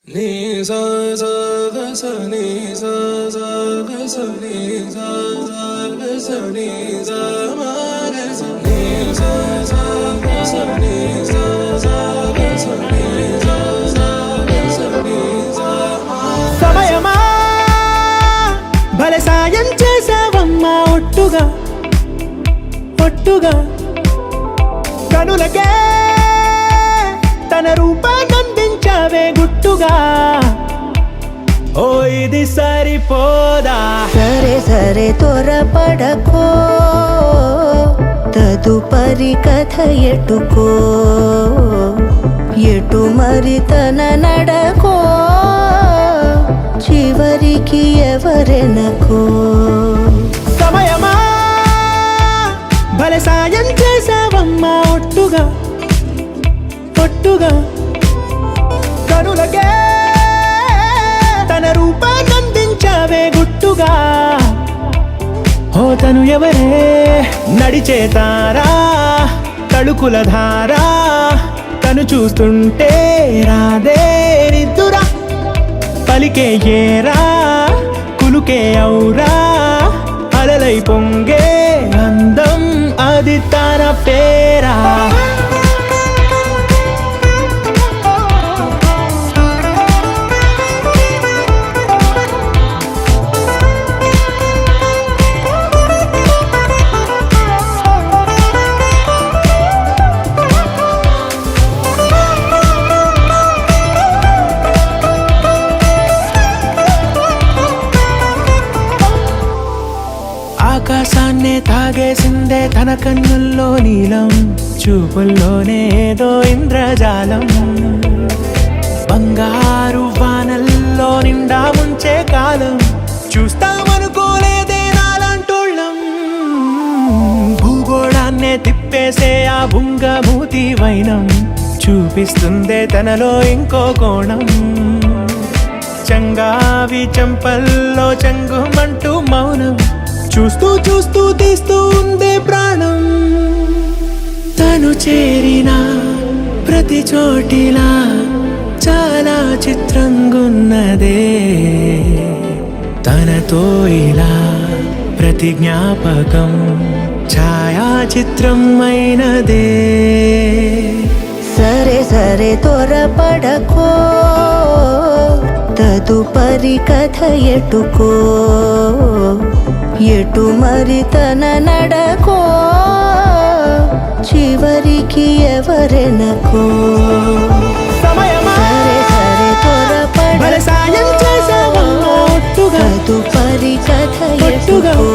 Ni sa sa ga sa ni sa sa ga sa ni sa sa ga sa ni sa ma ga sa ni sa sa ga sa ni sa sa ga sa ni sa sa ga sa ni sa ma సమయమా భలే సాయం చేసావమ్మా ఒట్టుగా ఒట్టుగా కనులకే తన రూపాన్నందించావే గుట్టుగా ఓ ఇది సరిపోదా సరే సరే త్వరపడకో తదుపరి కథ ఎటుకో ఎటు మరి తన నడకో చివరికి ఎవరెనకో సమయమా భలే సాయం చేసావమ్మా ఒట్టుగా ఒట్టుగా కనులకే తన రూపాన్నందించావే గుట్టుగా ఓ తను ఎవరే నడిచే తారా తళుకుల ధారా తను చూస్తుంటే రాదే నిద్దురా పలికే ఏరా కులుకే ఔరా అలలై పొంగే అందం అది తన పేరా ఆకాశాన్నే తాగేసిందే తన కన్నుల్లో నీలం చూపుల్లోనే ఏదో ఇంద్రజాలం బంగారు వానల్లో నిండా ఉంచే కాలం చూస్తామనుకోలేదే నాలాంటోళ్ళం భూగోళాన్నే తిప్పేసే ఆ బుంగమూతి వైనం చూపిస్తుందే తనలో ఇంకో కోణం చంగావి చంపల్లో చంగుమంటూ మౌనం చూస్తూ చూస్తూ తీస్తూ ఉందే ప్రాణం తను చేరిన ప్రతి చోటిలా చాలా చిత్రంగున్నదే తనతో ఇలా ప్రతి జ్ఞాపకం ఛాయాచిత్రం అయినదే సరే సరే త్వరపడకో తదుపరి కథ ఎటుకో ఎటు మరి తన నడకో చివరికి ఎవరెనకో సమయమా సరే సరే భలే సాయం చేసావమ్మా ఒట్టుగా తదుపరి కథ ఒట్టుగా ఎటుకో